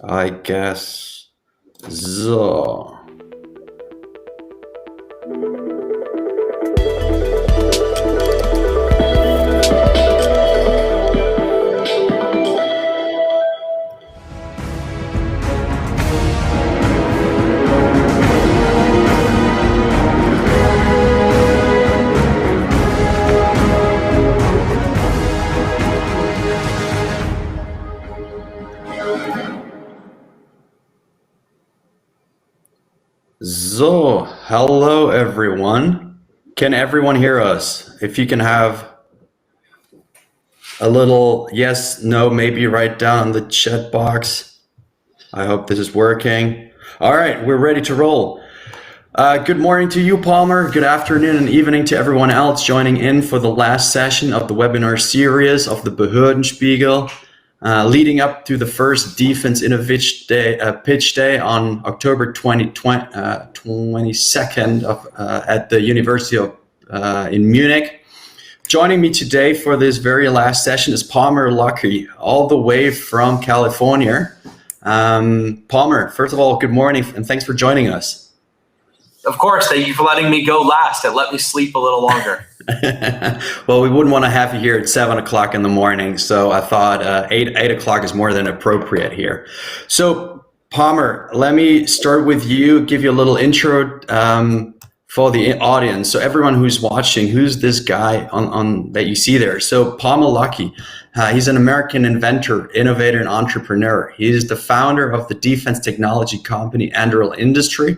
I guess so. So, hello everyone. Can everyone hear us? If you can have a little yes, no, maybe write down in the chat box. I hope this is working. All right, we're ready to roll. Good morning to you, Palmer. Good afternoon and evening to everyone else joining in for the last session of the webinar series of the Behörden Spiegel, leading up to the first Defense Innovation Day, Pitch Day on October 22nd at the University of in Munich. Joining me today for this very last session is Palmer Lucky, all the way from California. Palmer, first of all, good morning and thanks for joining us. Of course, thank you for letting me go last. It let me sleep a little longer. Well, we wouldn't want to have you here at 7 o'clock in the morning, so I thought 8 o'clock is more than appropriate here. So, Palmer, let me start with you, give you a little intro for the audience. So everyone who's watching, who's this guy on that you see there? So Palmer Lucky, he's an American inventor, innovator, and entrepreneur. He is the founder of the defense technology company Anduril Industry,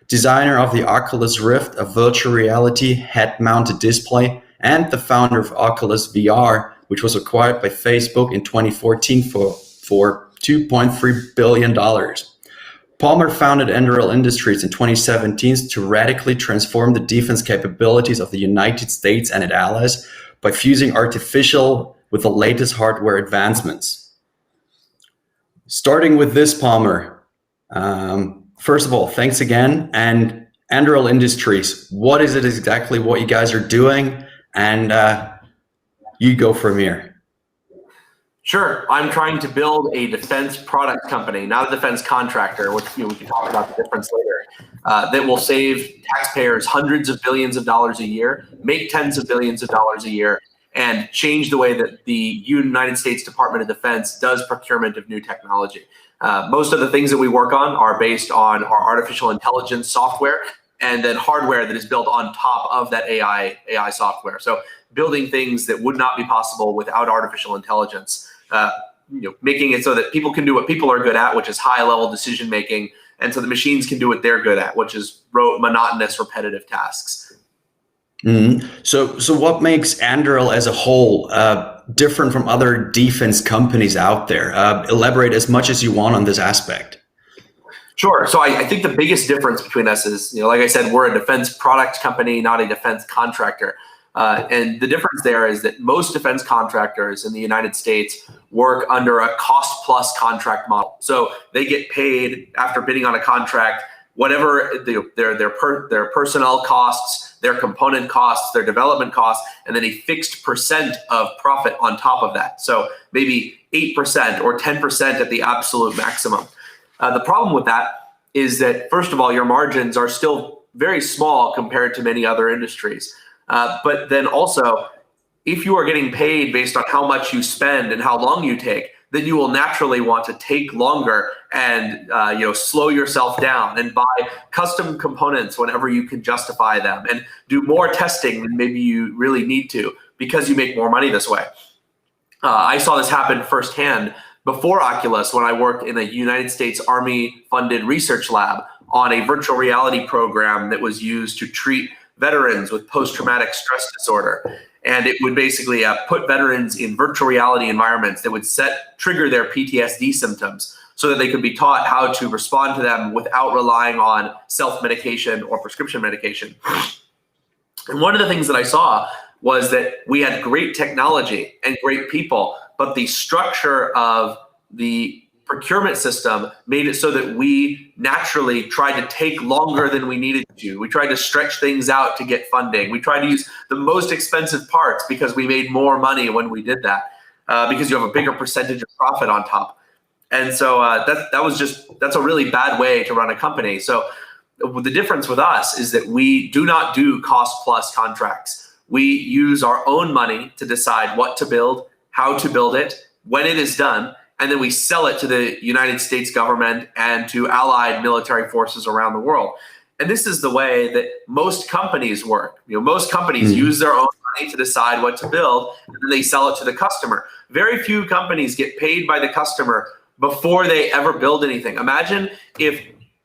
designer of the Oculus Rift, a virtual reality head-mounted display, and the founder of Oculus VR, which was acquired by Facebook in 2014 for $2.3 billion. Palmer founded Anduril Industries in 2017 to radically transform the defense capabilities of the United States and its allies by fusing artificial with the latest hardware advancements. Starting with this, Palmer, first of all, thanks again. And Anduril Industries, what is it exactly what you guys are doing? And you go from here. Sure. I'm trying to build a defense product company, not a defense contractor, which we can talk about the difference later, that will save taxpayers hundreds of billions of dollars a year, make tens of billions of dollars a year, and change the way that the United States Department of Defense does procurement of new technology. Most of the things that we work on are based on our artificial intelligence software and then hardware that is built on top of that AI software. So building things that would not be possible without artificial intelligence, making it so that people can do what people are good at, which is high-level decision-making, and so the machines can do what they're good at, which is monotonous, repetitive tasks. Mm-hmm. So what makes Anduril as a whole different from other defense companies out there? Elaborate as much as you want on this aspect. Sure. So I think the biggest difference between us is, like I said, we're a defense product company, not a defense contractor. And the difference there is that most defense contractors in the United States work under a cost-plus contract model. So they get paid after bidding on a contract, whatever their personnel costs, their component costs, their development costs, and then a fixed percent of profit on top of that. So maybe 8% or 10% at the absolute maximum. The problem with that is that, first of all, your margins are still very small compared to many other industries. But then also, if you are getting paid based on how much you spend and how long you take, then you will naturally want to take longer and slow yourself down and buy custom components whenever you can justify them and do more testing than maybe you really need to because you make more money this way. I saw this happen firsthand before Oculus when I worked in a United States Army-funded research lab on a virtual reality program that was used to treat veterans with post-traumatic stress disorder. And it would basically put veterans in virtual reality environments that would trigger their PTSD symptoms so that they could be taught how to respond to them without relying on self-medication or prescription medication. And one of the things that I saw was that we had great technology and great people, but the structure of the procurement system made it so that we naturally tried to take longer than we needed to. We tried to stretch things out to get funding. We tried to use the most expensive parts because we made more money when we did that, because you have a bigger percentage of profit on top. And so that's a really bad way to run a company. So the difference with us is that we do not do cost plus contracts. We use our own money to decide what to build, how to build it, when it is done, and then we sell it to the United States government and to allied military forces around the world. And this is the way that most companies work. Most companies use their own money to decide what to build, and then they sell it to the customer. Very few companies get paid by the customer before they ever build anything. Imagine if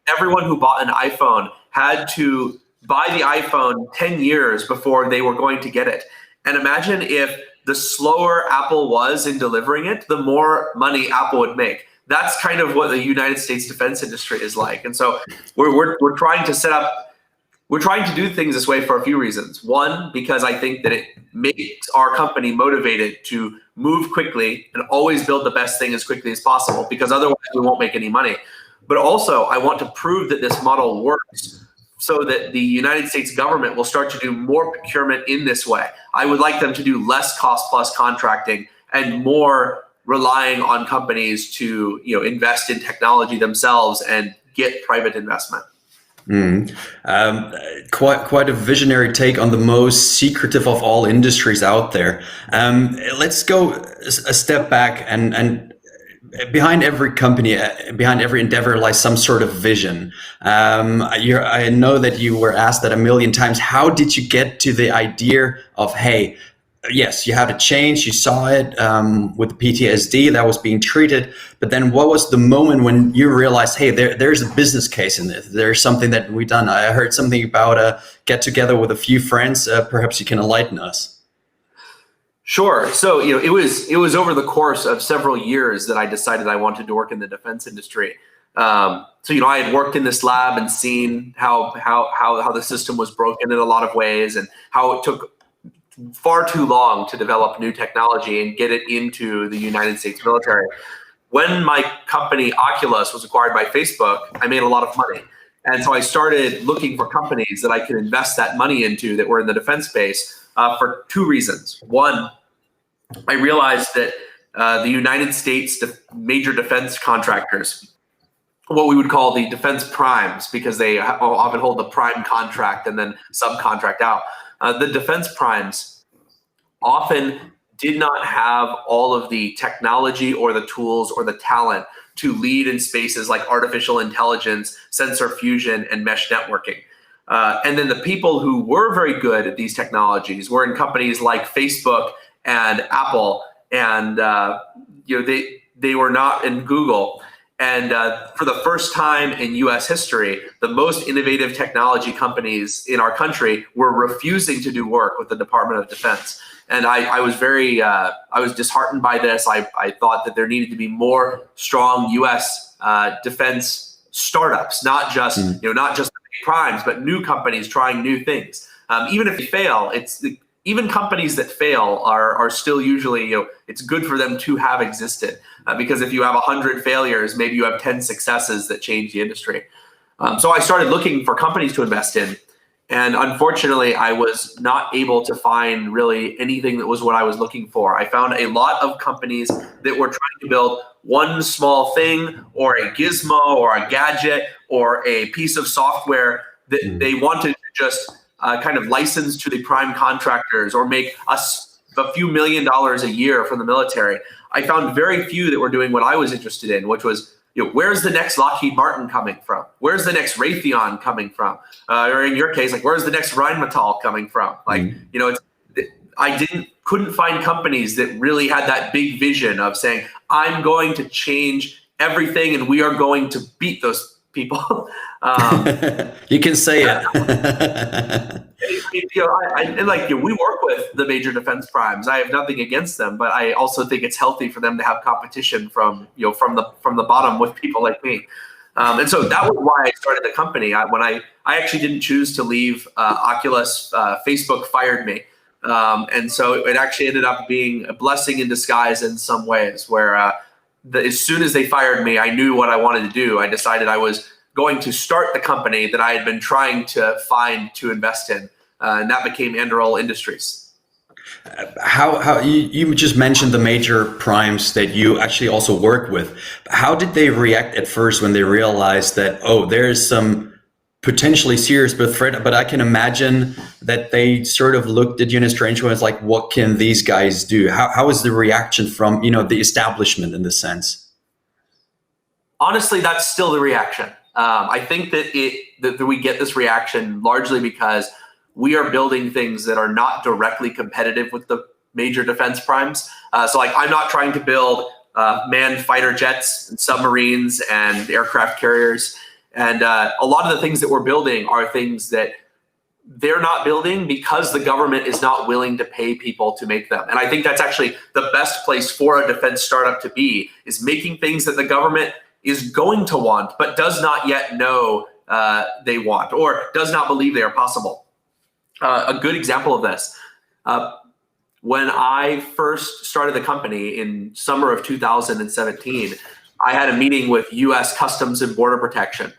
everyone who bought an iPhone had to buy the iPhone 10 years before they were going to get it. And imagine if the slower Apple was in delivering it, the more money Apple would make. That's kind of what the United States defense industry is like. And so we're trying to do things this way for a few reasons. One, because I think that it makes our company motivated to move quickly and always build the best thing as quickly as possible, because otherwise we won't make any money. But also, I want to prove that this model works so that the United States government will start to do more procurement in this way. I would like them to do less cost plus contracting and more relying on companies to invest in technology themselves and get private investment. Quite a visionary take on the most secretive of all industries out there. Let's go a step back, and behind every company, behind every endeavor lies some sort of vision. I know that you were asked that a million times. How did you get to the idea of, hey, yes, you had a change, you saw it with PTSD that was being treated, but then what was the moment when you realized, hey, there's a business case in this, there's something that we've done? I heard something about a get together with a few friends. Perhaps you can enlighten us. Sure. So, it was over the course of several years that I decided I wanted to work in the defense industry. I had worked in this lab and seen how the system was broken in a lot of ways, and how it took far too long to develop new technology and get it into the United States military. When my company Oculus was acquired by Facebook, I made a lot of money. And so I started looking for companies that I could invest that money into that were in the defense space for two reasons. One, I realized that the United States major defense contractors, what we would call the defense primes, because they often hold the prime contract and then subcontract out. The defense primes often did not have all of the technology or the tools or the talent to lead in spaces like artificial intelligence, sensor fusion, and mesh networking. And then the people who were very good at these technologies were in companies like Facebook and Apple, and they were not in Google. And for the first time in U.S. history, the most innovative technology companies in our country were refusing to do work with the Department of Defense. And I was disheartened by this. I thought that there needed to be more strong U.S. defense startups, not just not just the big primes, but new companies trying new things. Even if they fail, even companies that fail are still usually, it's good for them to have existed, because if you have 100 failures, maybe you have 10 successes that change the industry. So I started looking for companies to invest in. And unfortunately, I was not able to find really anything that was what I was looking for. I found a lot of companies that were trying to build one small thing, or a gizmo, or a gadget, or a piece of software that they wanted to just kind of license to the prime contractors, or make a few $1 million a year from the military. I found very few that were doing what I was interested in, which was, where's the next Lockheed Martin coming from? Where's the next Raytheon coming from? Or in your case, like, where's the next Rheinmetall coming from? Like, couldn't find companies that really had that big vision of saying, I'm going to change everything and we are going to beat those people. You can say it. We work with the major defense primes. I have nothing against them, but I also think it's healthy for them to have competition from the bottom with people like me. And so that was why I started the company. When I actually didn't choose to leave Oculus, Facebook fired me. And so it actually ended up being a blessing in disguise in some ways, where as soon as they fired me, I knew what I wanted to do. I decided I was going to start the company that I had been trying to find to invest in, and that became Anduril Industries. How you just mentioned the major primes that you actually also work with. How did they react at first when they realized that, oh, there's some potentially serious threat? But I can imagine that they sort of looked at you in a strange way. It's like, what can these guys do? How is the reaction from, the establishment in this sense? Honestly, that's still the reaction. I think that we get this reaction largely because we are building things that are not directly competitive with the major defense primes. So like, I'm not trying to build manned fighter jets and submarines and aircraft carriers. And a lot of the things that we're building are things that they're not building because the government is not willing to pay people to make them. And I think that's actually the best place for a defense startup to be, is making things that the government is going to want, but does not yet know they want, or does not believe they are possible. A good example of this, when I first started the company in summer of 2017, I had a meeting with US Customs and Border Protection.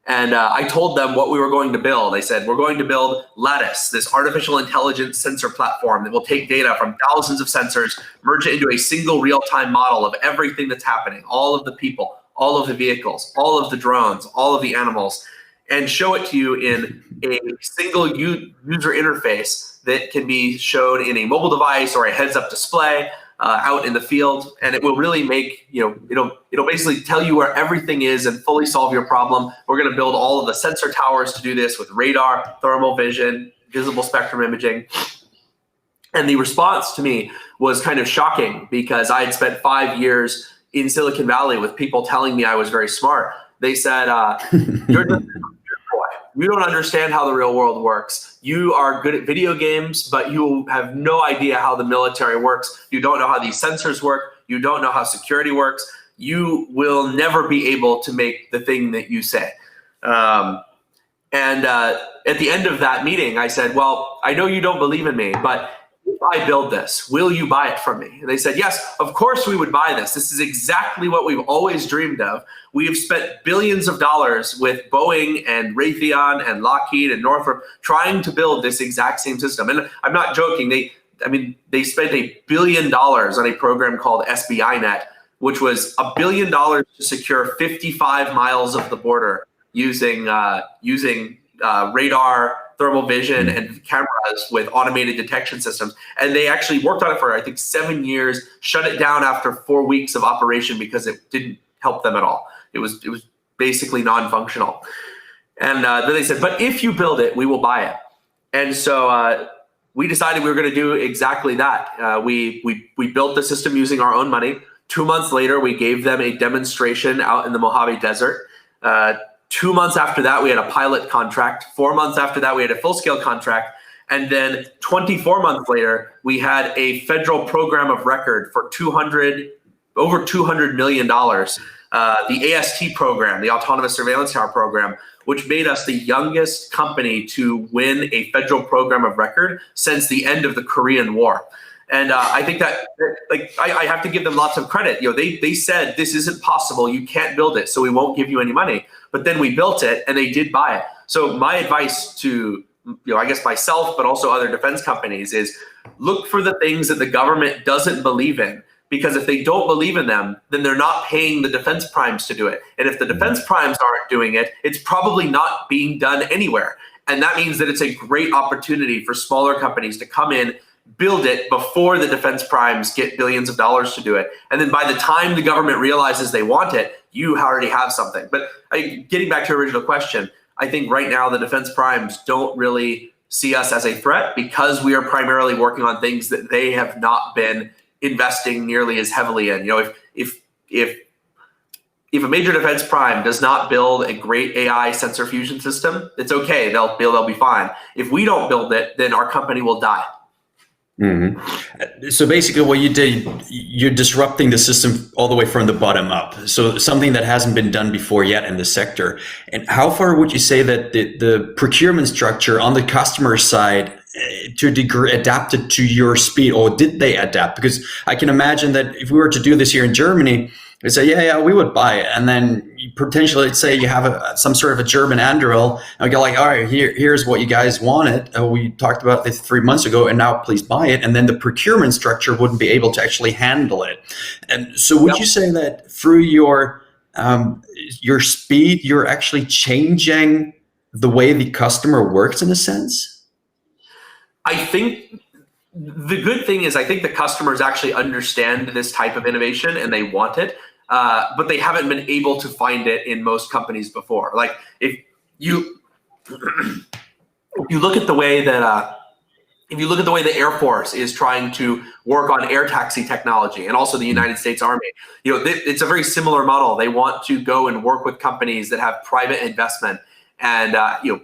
And I told them what we were going to build. I said, we're going to build Lattice, this artificial intelligence sensor platform that will take data from thousands of sensors, merge it into a single real-time model of everything that's happening, all of the people, all of the vehicles, all of the drones, all of the animals, and show it to you in a single user interface that can be shown in a mobile device or a heads-up display out in the field. And it will really make, it'll basically tell you where everything is and fully solve your problem. We're going to build all of the sensor towers to do this with radar, thermal vision, visible spectrum imaging. And the response to me was kind of shocking, because I had spent 5 years in Silicon Valley with people telling me I was very smart. They said, you're just a boy. You don't understand how the real world works. You are good at video games, but you have no idea how the military works. You don't know how these sensors work. You don't know how security works. You will never be able to make the thing that you say. At the end of that meeting, I said, well, I know you don't believe in me, but if I build this, will you buy it from me? And they said, yes, of course we would buy this. This is exactly what we've always dreamed of. We have spent billions of dollars with Boeing and Raytheon and Lockheed and Northrop trying to build this exact same system. And I'm not joking. They spent $1 billion on a program called SBInet, which was $1 billion to secure 55 miles of the border using radar, thermal vision, and cameras with automated detection systems. And they actually worked on it for, I think, 7 years, shut it down after 4 weeks of operation because it didn't help them at all. It was basically non-functional. And then they said, but if you build it, we will buy it. And so we decided we were going to do exactly that. We built the system using our own money. 2 months later, we gave them a demonstration out in the Mojave Desert. 2 months after that, we had a pilot contract. 4 months after that, we had a full-scale contract. And then 24 months later, we had a federal program of record for over $200 million. The AST program, the Autonomous Surveillance Tower program, which made us the youngest company to win a federal program of record since the end of the Korean War. And I think that, I have to give them lots of credit. They said, this isn't possible. You can't build it, so we won't give you any money. But then we built it, and they did buy it. So my advice to, I guess myself, but also other defense companies, is look for the things that the government doesn't believe in. Because if they don't believe in them, then they're not paying the defense primes to do it. And if the defense primes aren't doing it, it's probably not being done anywhere. And that means that it's a great opportunity for smaller companies to come in, build it before the defense primes get billions of dollars to do it. And then by the time the government realizes they want it, you already have something. But getting back to your original question, I think right now the defense primes don't really see us as a threat because we are primarily working on things that they have not been investing nearly as heavily in. If a major defense prime does not build a great AI sensor fusion system, it's okay. They'll be fine. If we don't build it, then our company will die. Mm-hmm. So basically what you did, you're disrupting the system all the way from the bottom up. So something that hasn't been done before yet in the sector. And how far would you say that the procurement structure on the customer side to a degree adapted to your speed, or did they adapt? Because I can imagine that if we were to do this here in Germany, They say, yeah, we would buy it. And then you potentially, let's say you have some sort of a German Anduril, and we go like, all right, here's what you guys wanted. We talked about this 3 months ago, and now please buy it. And then the procurement structure wouldn't be able to actually handle it. And so would you say that through your speed, you're actually changing the way the customer works in a sense? I think the good thing is I think the customers actually understand this type of innovation and they want it, but they haven't been able to find it in most companies before. Like if you look at the way that the Air Force is trying to work on air taxi technology, and also the United States Army, it's a very similar model. They want to go and work with companies that have private investment and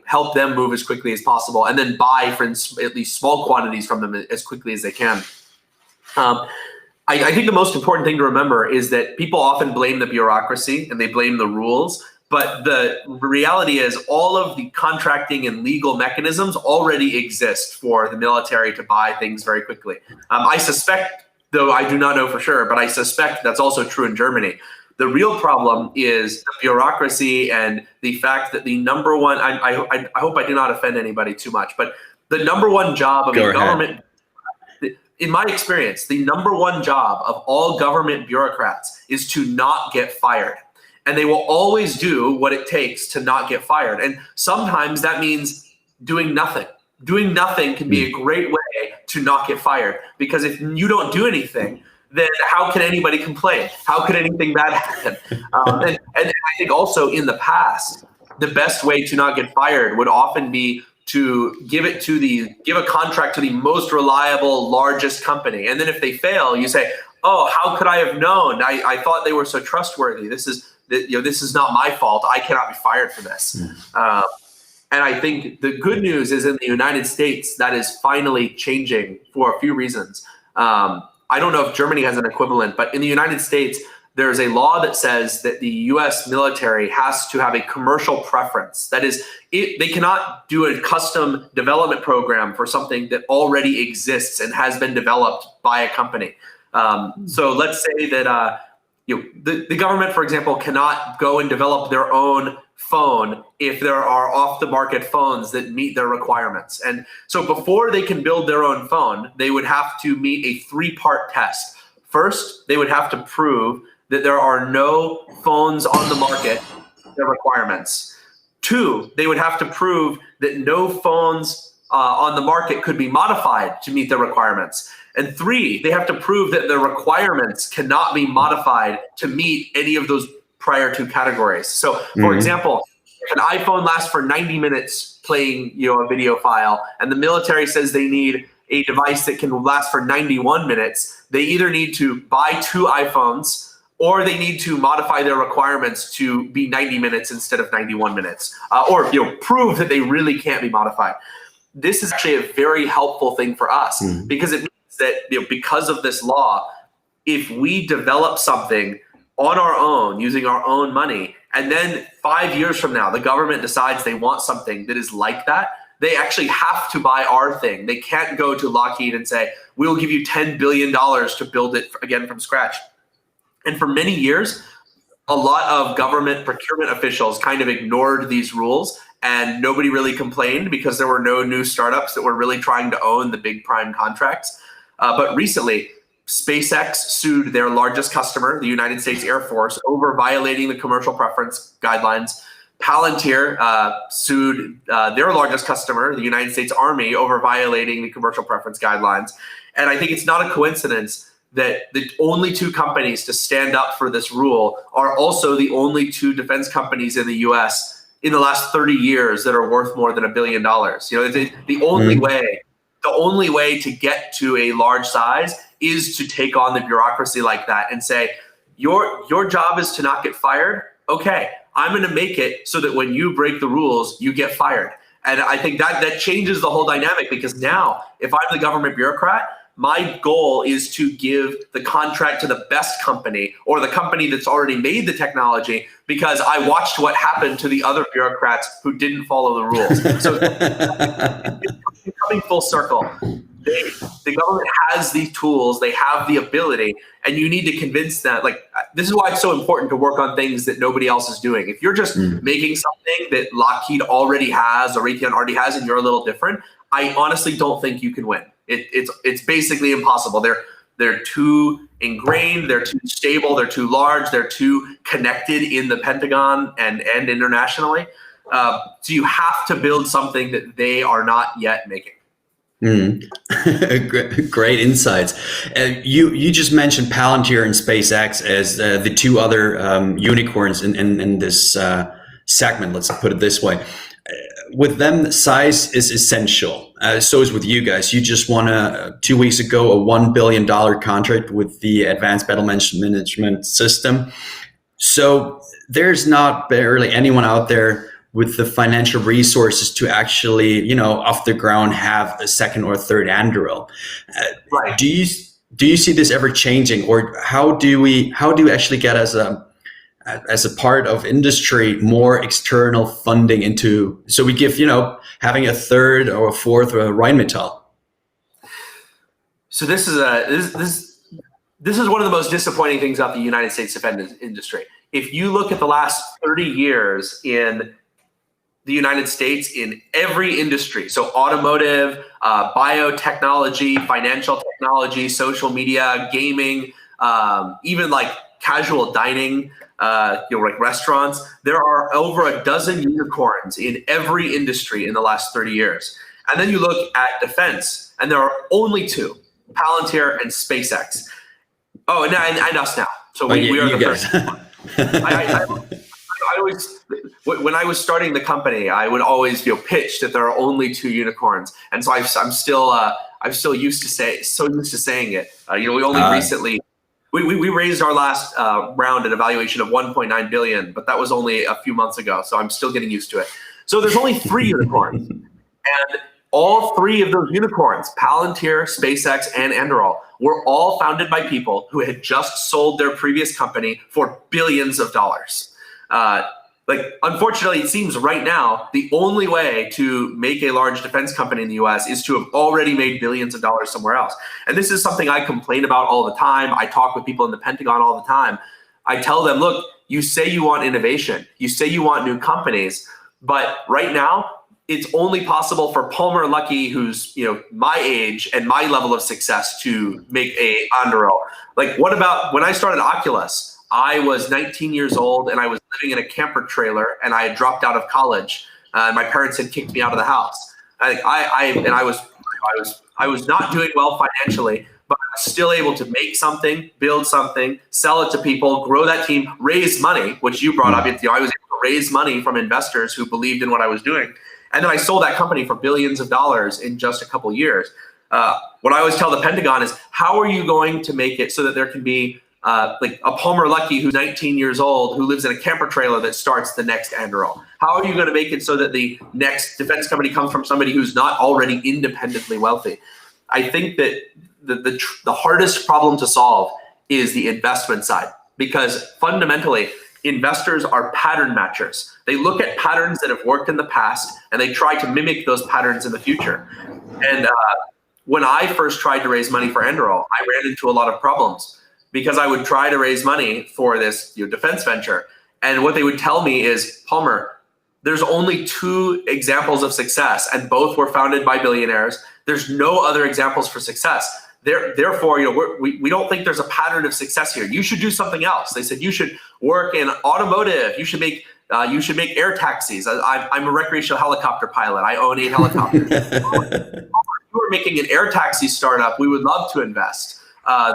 help them move as quickly as possible, and then buy for at least small quantities from them as quickly as they can. I think the most important thing to remember is that people often blame the bureaucracy and they blame the rules, but the reality is all of the contracting and legal mechanisms already exist for the military to buy things very quickly. I suspect, though I do not know for sure, but I suspect that's also true in Germany. The real problem is the bureaucracy and the fact that the number one, I hope I do not offend anybody too much, but the number one job of a government, in my experience, the number one job of all government bureaucrats is to not get fired. And they will always do what it takes to not get fired. And sometimes that means doing nothing. Doing nothing can be a great way to not get fired, because if you don't do anything, then how can anybody complain? How could anything bad happen? And I think also in the past, the best way to not get fired would often be to give a contract to the most reliable, largest company. And then if they fail, you say, oh, how could I have known? I thought they were so trustworthy. This is not my fault. I cannot be fired for this. And I think the good news is in the United States, that is finally changing for a few reasons. I don't know if Germany has an equivalent, but in the United States, there's a law that says that the U.S. military has to have a commercial preference. That is, they cannot do a custom development program for something that already exists and has been developed by a company. So let's say that the government, for example, cannot go and develop their own phone if there are off-the-market phones that meet their requirements. And so before they can build their own phone, they would have to meet a three-part test. First, they would have to prove that there are no phones on the market with their requirements. Two, they would have to prove that no phones on the market could be modified to meet their requirements. And three, they have to prove that the requirements cannot be modified to meet any of those prior two categories. So, for example, if an iPhone lasts for 90 minutes playing, a video file, and the military says they need a device that can last for 91 minutes, they either need to buy 2 iPhones or they need to modify their requirements to be 90 minutes instead of 91 minutes, or prove that they really can't be modified. This is actually a very helpful thing for us because it means that because of this law, if we develop something on our own, using our own money, and then 5 years from now, the government decides they want something that is like that, they actually have to buy our thing. They can't go to Lockheed and say, we'll give you $10 billion to build it again from scratch. And for many years, a lot of government procurement officials kind of ignored these rules, and nobody really complained because there were no new startups that were really trying to own the big prime contracts. But recently, SpaceX sued their largest customer, the United States Air Force, over violating the commercial preference guidelines. Palantir sued their largest customer, the United States Army, over violating the commercial preference guidelines. And I think it's not a coincidence that the only 2 companies to stand up for this rule are also the only 2 defense companies in the U.S. in the last 30 years that are worth more than $1 billion. The only way to get to a large size is to take on the bureaucracy like that and say, your job is to not get fired. Okay, I'm going to make it so that when you break the rules, you get fired. And I think that changes the whole dynamic, because now if I'm the government bureaucrat, my goal is to give the contract to the best company or the company that's already made the technology, because I watched what happened to the other bureaucrats who didn't follow the rules. So it's coming full circle. The government has these tools, they have the ability, and you need to convince them. Like, this is why it's so important to work on things that nobody else is doing. If you're just making something that Lockheed already has or Raytheon already has and you're a little different, I honestly don't think you can win. It's basically impossible. They're too ingrained, they're too stable, they're too large, they're too connected in the Pentagon and internationally. So you have to build something that they are not yet making. Great insights. You just mentioned Palantir and SpaceX as the two other unicorns in this segment. Let's put it this way. With them, size is essential. So is with you guys. You just won 2 weeks ago a $1 billion contract with the Advanced Battle Management System. So there's not barely anyone out there with the financial resources to actually, off the ground have a second or third Anduril. Right. Do you see this ever changing, or how do we actually get as a part of industry more external funding into, so we give having a third or a fourth or a Rheinmetall? So this is one of the most disappointing things about the United States defense industry. If you look at the last 30 years in the United States, in every industry, so automotive, biotechnology, financial technology, social media, gaming, even like casual dining, like restaurants, there are over a dozen unicorns in every industry in the last 30 years. And then you look at defense, and there are only two, Palantir and SpaceX. Oh, and us now. So we are the first. I always, when I was starting the company, I would always pitch that there are only two unicorns, and so I'm still used to saying it. We only recently we raised our last round at a valuation of 1.9 billion, but that was only a few months ago, so I'm still getting used to it. So there's only three unicorns, and all three of those unicorns, Palantir, SpaceX, and Anduril, were all founded by people who had just sold their previous company for billions of dollars. Unfortunately, it seems right now the only way to make a large defense company in the US is to have already made billions of dollars somewhere else. And this is something I complain about all the time. I talk with people in the Pentagon all the time. I tell them, look, you say you want innovation, you say you want new companies, but right now it's only possible for Palmer Luckey, who's my age and my level of success, to make a Anduril. Like, what about when I started Oculus? I was 19 years old and I was living in a camper trailer, and I had dropped out of college. My parents had kicked me out of the house. I was not doing well financially, but I was still able to make something, build something, sell it to people, grow that team, raise money, which you brought up. I was able to raise money from investors who believed in what I was doing. And then I sold that company for billions of dollars in just a couple years. What I always tell the Pentagon is, how are you going to make it so that there can be like a Palmer Luckey who's 19 years old, who lives in a camper trailer, that starts the next Anduril? How are you going to make it so that the next defense company comes from somebody who's not already independently wealthy? I think that the hardest problem to solve is the investment side, because fundamentally investors are pattern matchers. They look at patterns that have worked in the past and they try to mimic those patterns in the future. And when I first tried to raise money for Anduril, I ran into a lot of problems, because I would try to raise money for this defense venture. And what they would tell me is, Palmer, there's only two examples of success, and both were founded by billionaires. There's no other examples for success. Therefore, we don't think there's a pattern of success here. You should do something else. They said, you should work in automotive. You should make air taxis. I'm a recreational helicopter pilot. I own 8 helicopters. If you were making an air taxi startup, we would love to invest.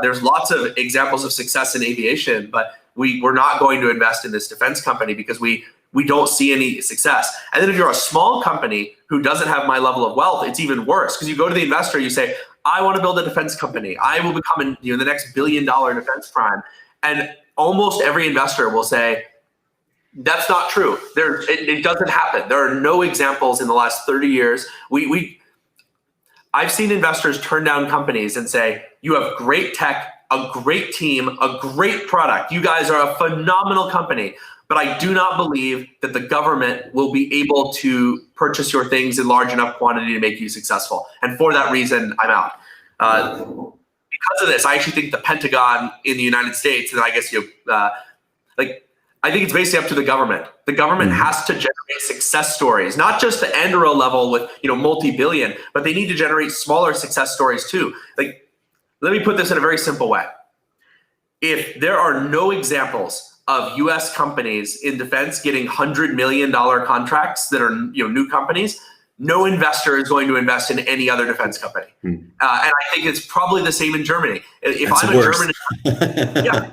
There's lots of examples of success in aviation, but we're not going to invest in this defense company because we don't see any success. And then if you're a small company who doesn't have my level of wealth, it's even worse, because you go to the investor, you say, I want to build a defense company. I will become the next $1 billion defense prime. And almost every investor will say, that's not true. It doesn't happen. There are no examples in the last 30 years. I've seen investors turn down companies and say, you have great tech, a great team, a great product. You guys are a phenomenal company. But I do not believe that the government will be able to purchase your things in large enough quantity to make you successful. And for that reason, I'm out. Because of this, I actually think the Pentagon in the United States, and I guess I think it's basically up to the government. The government has to generate success stories, not just the Andro level with multi-billion, but they need to generate smaller success stories too. Like, let me put this in a very simple way. If there are no examples of U.S. companies in defense getting $100 million contracts that are new companies, no investor is going to invest in any other defense company. And I think it's probably the same in Germany. If That's I'm a worse. German, yeah.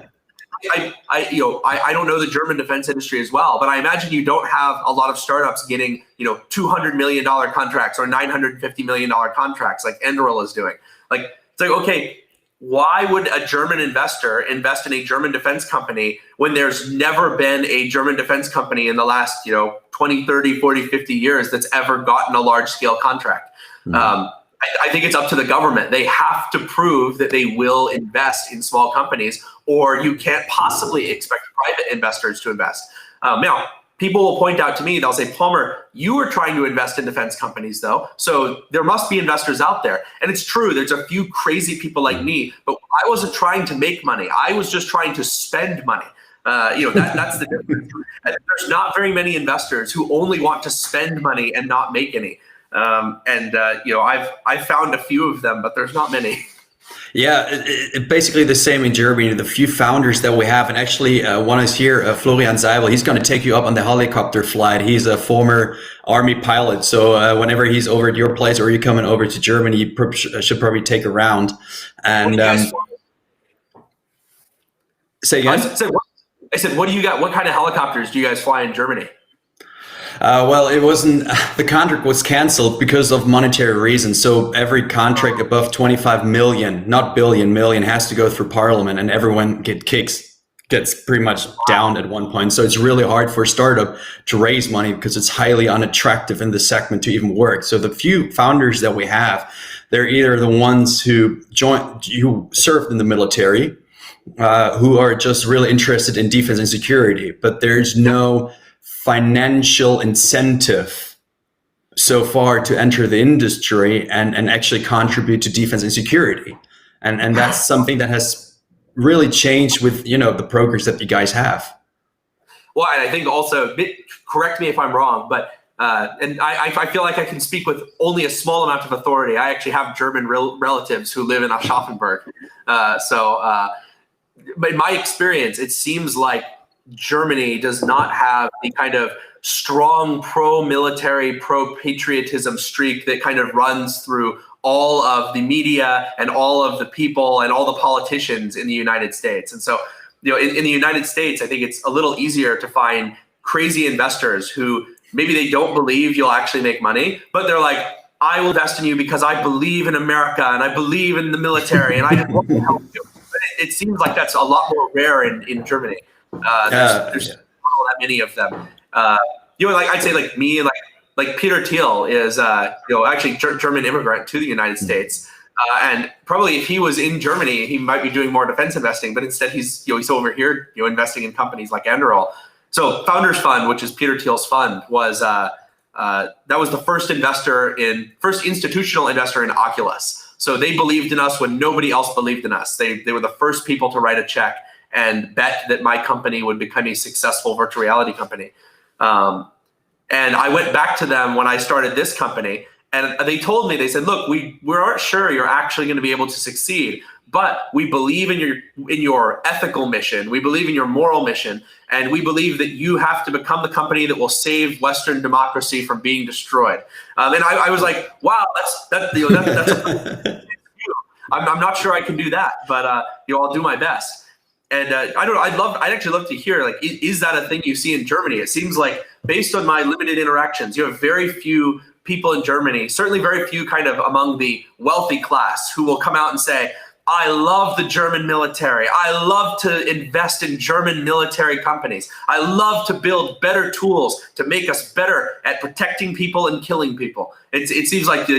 I don't know the German defense industry as well, but I imagine you don't have a lot of startups getting $200 million contracts or $950 million contracts like Enderil is doing. Like, it's like, okay, why would a German investor invest in a German defense company when there's never been a German defense company in the last 20, 30, 40, 50 years that's ever gotten a large scale contract? I think it's up to the government. They have to prove that they will invest in small companies, or you can't possibly expect private investors to invest. Now, people will point out to me, they'll say, Palmer, you were trying to invest in defense companies though, so there must be investors out there. And it's true, there's a few crazy people like me, but I wasn't trying to make money. I was just trying to spend money. That's the difference. There's not very many investors who only want to spend money and not make any. I've found a few of them, but there's not many. Yeah, basically the same in Germany. The few founders that we have, and actually one is here, Florian Seibel. He's going to take you up on the helicopter flight. He's a former army pilot. So whenever he's over at your place or you're coming over to Germany, you should probably take a round. And say again? I said, what do you got? What kind of helicopters do you guys fly in Germany? Well, it wasn't, the contract was canceled because of monetary reasons. So every contract above 25 million, not billion, million, has to go through parliament, and everyone gets pretty much down at one point. So it's really hard for a startup to raise money because it's highly unattractive in the segment to even work. So the few founders that we have, they're either the ones who served in the military, who are just really interested in defense and security, but there's no financial incentive so far to enter the industry and actually contribute to defense and security. And that's something that has really changed with, the progress that you guys have. Well, and I think also, correct me if I'm wrong, but and I feel like I can speak with only a small amount of authority. I actually have German relatives who live in Aschaffenburg. But in my experience, it seems like Germany does not have the kind of strong pro-military, pro-patriotism streak that kind of runs through all of the media and all of the people and all the politicians in the United States. And so, in the United States, I think it's a little easier to find crazy investors who maybe they don't believe you'll actually make money, but they're like, I will invest in you because I believe in America and I believe in the military and I just want to help you. But it seems like that's a lot more rare in Germany. There's not that many of them. I'd say like me and like Peter Thiel is actually German immigrant to the United States, and probably if he was in Germany, he might be doing more defense investing. But instead, he's over here investing in companies like Enderil. So Founders Fund, which is Peter Thiel's fund, was that was the first institutional investor in Oculus. So they believed in us when nobody else believed in us. They were the first people to write a check and bet that my company would become a successful virtual reality company. And I went back to them when I started this company, and they told me, they said, look, we aren't sure you're actually going to be able to succeed, but we believe in your ethical mission. We believe in your moral mission. And we believe that you have to become the company that will save Western democracy from being destroyed. And I was like, wow, that's I'm not sure I can do that, but I'll do my best. And I don't know. I'd actually love to hear, like, is that a thing you see in Germany? It seems like, based on my limited interactions, you have very few people in Germany, certainly very few kind of among the wealthy class, who will come out and say, I love the German military. I love to invest in German military companies. I love to build better tools to make us better at protecting people and killing people. It seems like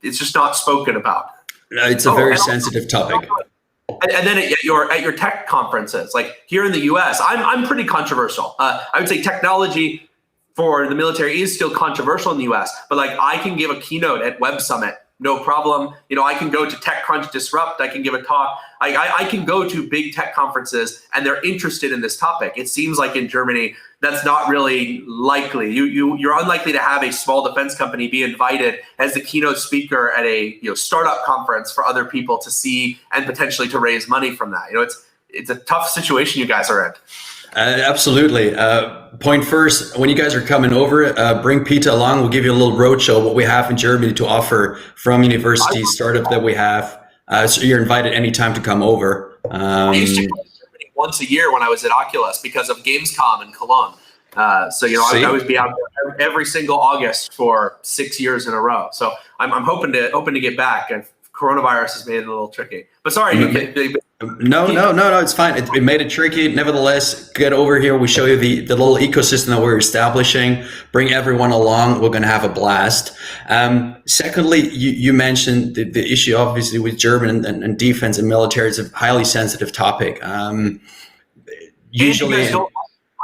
it's just not spoken about. It's a very sensitive topic. And then at your tech conferences, like here in the U.S., I'm pretty controversial. I would say technology for the military is still controversial in the U.S., but like I can give a keynote at Web Summit, no problem. I can go to TechCrunch Disrupt. I can give a talk. I can go to big tech conferences, and they're interested in this topic. It seems like in Germany, that's not really likely. You're unlikely to have a small defense company be invited as the keynote speaker at a startup conference for other people to see and potentially to raise money from that. It's a tough situation you guys are in. Absolutely. Point first, when you guys are coming over, bring Peter along. We'll give you a little roadshow, what we have in Germany to offer from university startup that we have. So you're invited anytime to come over. I used to come to Germany once a year when I was at Oculus because of Gamescom in Cologne. So I would be out there every single August for 6 years in a row. So I'm hoping to get back. And coronavirus has made it a little tricky. But sorry, No, it's fine. It made it tricky. Nevertheless, get over here. We show you the little ecosystem that we're establishing. Bring everyone along. We're going to have a blast. Secondly, you mentioned the issue, obviously, with German and defense and military. It's a highly sensitive topic. Usually,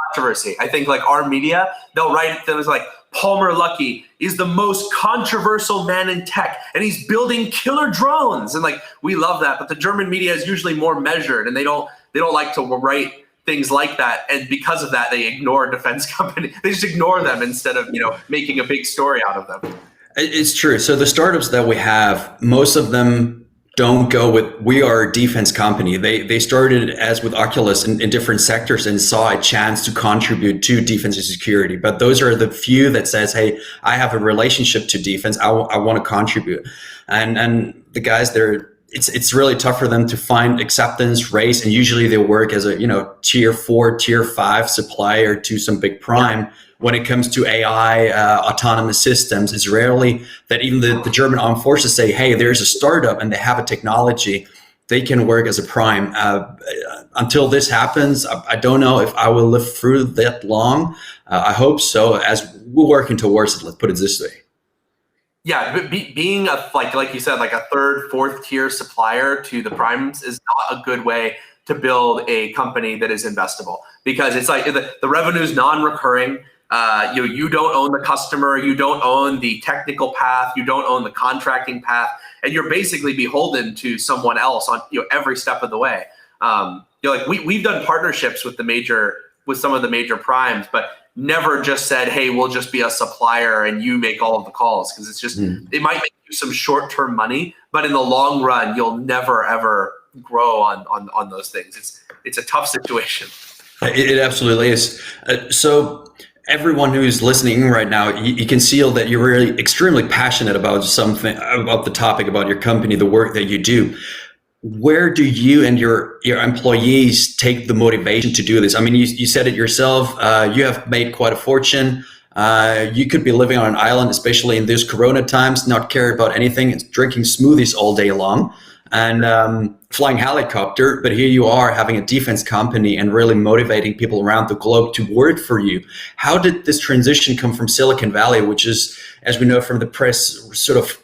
controversy. I think like our media, they'll write things like Palmer Luckey is the most controversial man in tech, and he's building killer drones. And like, we love that, but the German media is usually more measured, and they don't like to write things like that. And because of that, they ignore defense companies. They just ignore them instead of, making a big story out of them. It's true. So the startups that we have, most of them don't go with, we are a defense company. They started as with Oculus in different sectors and saw a chance to contribute to defense and security. But those are the few that says, hey, I have a relationship to defense. I want to contribute. And the guys there, it's really tough for them to find acceptance, raise, and usually they work as a, tier 4, tier 5 supplier to some big prime. When it comes to AI, autonomous systems, it's rarely that even the German armed forces say, hey, there's a startup and they have a technology, they can work as a prime. Until this happens, I don't know if I will live through that long. I hope so, as we're working towards it, let's put it this way. Yeah, but being like you said, like a third, fourth tier supplier to the primes is not a good way to build a company that is investable, because it's like the revenue is non-recurring. You don't own the customer, you don't own the technical path, you don't own the contracting path, and you're basically beholden to someone else on every step of the way. Like we've done partnerships with some of the major primes, but never just said, hey, we'll just be a supplier and you make all of the calls, because it's just it might make you some short-term money, but in the long run, you'll never ever grow on those things. It's a tough situation. It absolutely is. So everyone who's listening right now, you can see that you're really extremely passionate about something, about the topic, about your company, the work that you do. Where do you and your employees take the motivation to do this? I mean, you said it yourself. You have made quite a fortune. You could be living on an island, especially in these Corona times, not care about anything, drinking smoothies all day long and flying helicopter. But here you are having a defense company and really motivating people around the globe to work for you. How did this transition come from Silicon Valley, which is, as we know from the press, sort of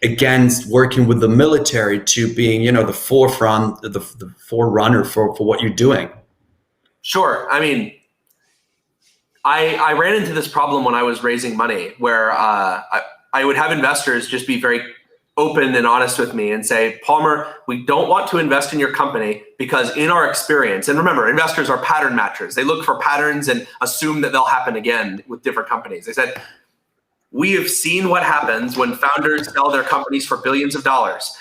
against working with the military, to being, the forefront, the forerunner for what you're doing? Sure. I mean, I ran into this problem when I was raising money, where I would have investors just be very open and honest with me and say, Palmer, we don't want to invest in your company because in our experience, and remember, investors are pattern matchers. They look for patterns and assume that they'll happen again with different companies. They said, we have seen what happens when founders sell their companies for billions of dollars.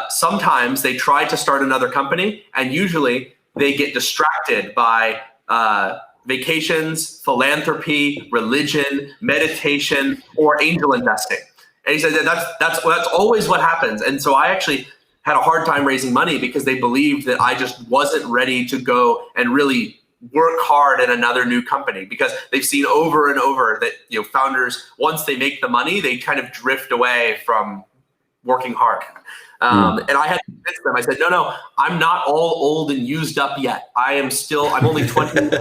Sometimes they try to start another company, and usually they get distracted by vacations, philanthropy, religion, meditation, or angel investing. And he said that's always what happens. And so I actually had a hard time raising money because they believed that I just wasn't ready to go and really work hard at another new company, because they've seen over and over that founders, once they make the money, they kind of drift away from working hard. And I had to convince them. I said, no, I'm not all old and used up yet. I'm only 20.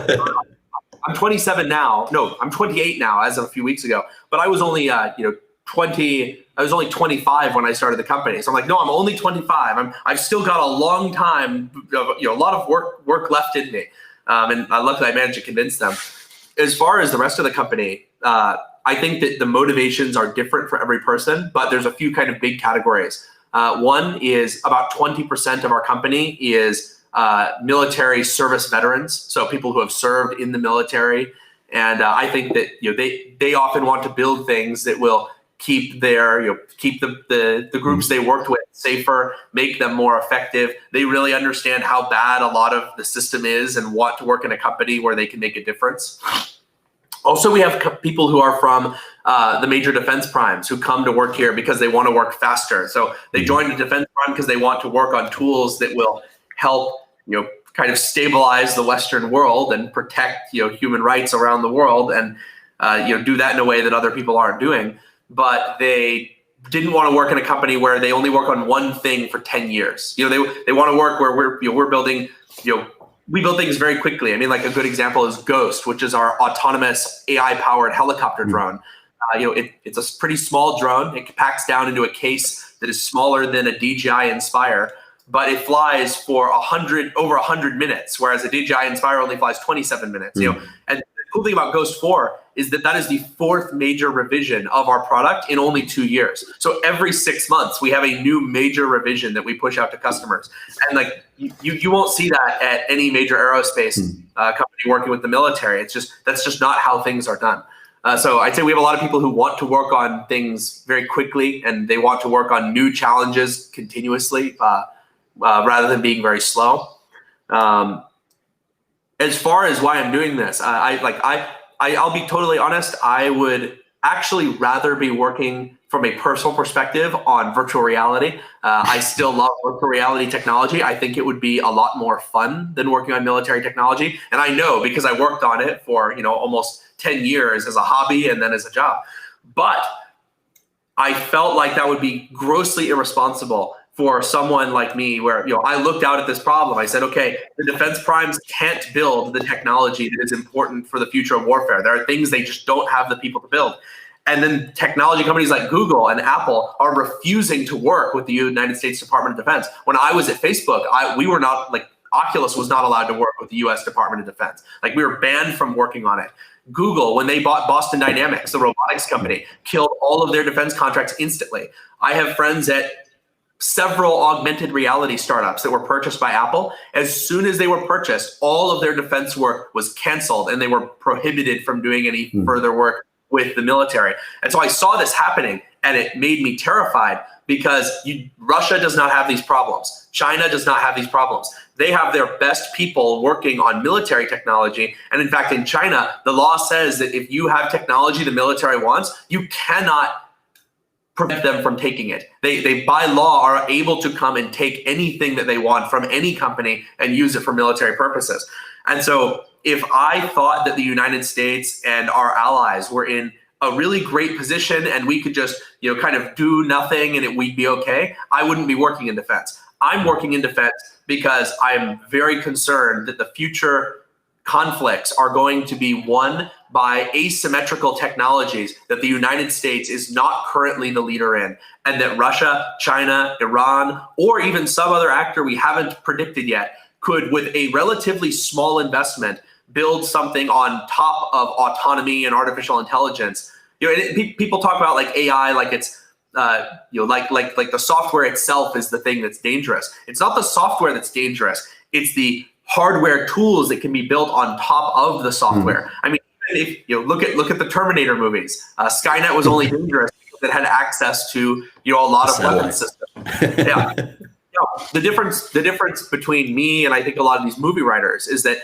I'm 27 now. No, I'm 28 now as of a few weeks ago. But I was only, I was only 25 when I started the company. So I'm like, no, I'm only 25. I've still got a long time, a lot of work left in me. And luckily I managed to convince them. As far as the rest of the company, I think that the motivations are different for every person, but there's a few kind of big categories. One is about 20% of our company is military service veterans, so people who have served in the military. And I think that they often want to build things that will keep the groups they worked with safer, make them more effective. They really understand how bad a lot of the system is and want to work in a company where they can make a difference. Also, we have people who are from the major defense primes who come to work here because they want to work faster. So they join the defense prime because they want to work on tools that will help, kind of stabilize the Western world and protect, human rights around the world, and do that in a way that other people aren't doing. But they didn't want to work in a company where they only work on one thing for 10 years. They want to work where we're building, we build things very quickly. I mean, like a good example is Ghost, which is our autonomous AI-powered helicopter drone. It's a pretty small drone. It packs down into a case that is smaller than a DJI Inspire, but it flies for over 100 minutes, whereas a DJI Inspire only flies 27 minutes. And the cool thing about Ghost 4 is that is the fourth major revision of our product in only 2 years. So every 6 months, we have a new major revision that we push out to customers. And like you won't see that at any major aerospace company working with the military. That's just not how things are done. So I'd say we have a lot of people who want to work on things very quickly, and they want to work on new challenges continuously rather than being very slow. As far as why I'm doing this, I'll be totally honest. I would actually rather be working from a personal perspective on virtual reality. I still love virtual reality technology. I think it would be a lot more fun than working on military technology. And I know because I worked on it for almost 10 years as a hobby and then as a job. But I felt like that would be grossly irresponsible for someone like me, where I looked out at this problem. I said, okay, the defense primes can't build the technology that is important for the future of warfare. There are things they just don't have the people to build. And then technology companies like Google and Apple are refusing to work with the United States Department of Defense. When I was at Facebook, we were not, Oculus was not allowed to work with the US Department of Defense. We were banned from working on it. Google, when they bought Boston Dynamics, the robotics company, killed all of their defense contracts instantly. I have friends at several augmented reality startups that were purchased by Apple. As soon as they were purchased, all of their defense work was canceled and they were prohibited from doing any further work with the military. And so I saw this happening and it made me terrified, because Russia does not have these problems. China does not have these problems. They have their best people working on military technology. And in fact, in China, the law says that if you have technology the military wants, you cannot prevent them from taking it. They by law are able to come and take anything that they want from any company and use it for military purposes. And so if I thought that the United States and our allies were in a really great position and we could just kind of do nothing and we'd be okay, I wouldn't be working in defense. I'm working in defense because I'm very concerned that the future conflicts are going to be won by asymmetrical technologies that the United States is not currently the leader in, and that Russia, China, Iran, or even some other actor we haven't predicted yet could, with a relatively small investment, build something on top of autonomy and artificial intelligence. People talk about AI like it's like the software itself is the thing that's dangerous. It's not the software that's dangerous. It's the hardware tools that can be built on top of the software. I mean, if look at the Terminator movies, Skynet was only dangerous because it had access to a lot of weapon systems. Yeah. The difference between me and I think a lot of these movie writers is that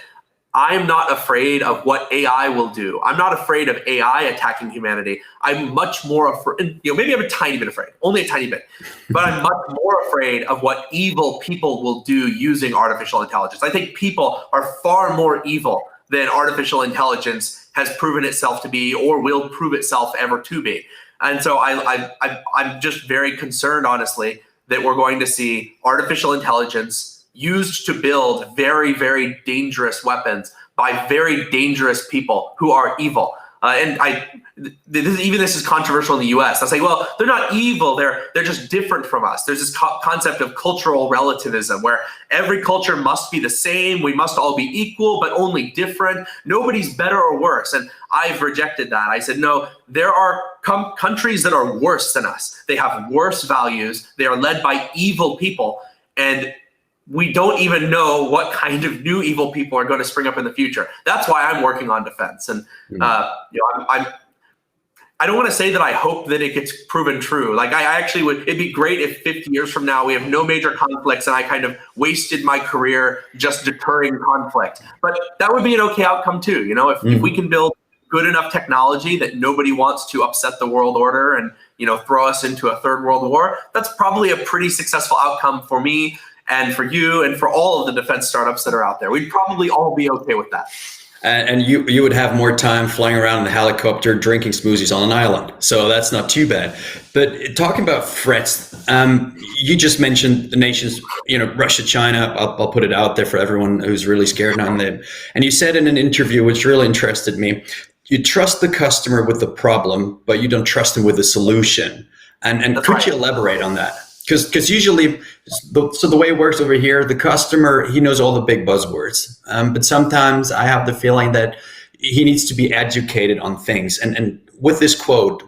I'm not afraid of what AI will do. I'm not afraid of AI attacking humanity. I'm much more afraid, maybe I'm a tiny bit afraid, only a tiny bit, but I'm much more afraid of what evil people will do using artificial intelligence. I think people are far more evil than artificial intelligence has proven itself to be or will prove itself ever to be. And so I'm just very concerned, honestly, that we're going to see artificial intelligence used to build very, very dangerous weapons by very dangerous people who are evil. This is controversial in the U.S. I say, well, they're not evil. They're just different from us. There's this concept of cultural relativism where every culture must be the same. We must all be equal, but only different. Nobody's better or worse. And I've rejected that. I said, no, there are countries that are worse than us. They have worse values. They are led by evil people. And we don't even know what kind of new evil people are going to spring up in the future. That's why I'm working on defense. And I don't want to say that I hope that it gets proven true. Like I actually would. It'd be great if 50 years from now we have no major conflicts and I kind of wasted my career just deterring conflict. But that would be an okay outcome too. If we can build good enough technology that nobody wants to upset the world order and throw us into a third world war, that's probably a pretty successful outcome for me and for you and for all of the defense startups that are out there. We'd probably all be okay with that. And you would have more time flying around in a helicopter, drinking smoothies on an island. So that's not too bad. But talking about threats, you just mentioned the nations, Russia, China. I'll put it out there for everyone who's really scared on them. And you said in an interview, which really interested me, you trust the customer with the problem, but you don't trust them with the solution. And could you elaborate on that? Because usually, the way it works over here, the customer, he knows all the big buzzwords. But sometimes I have the feeling that he needs to be educated on things. And with this quote,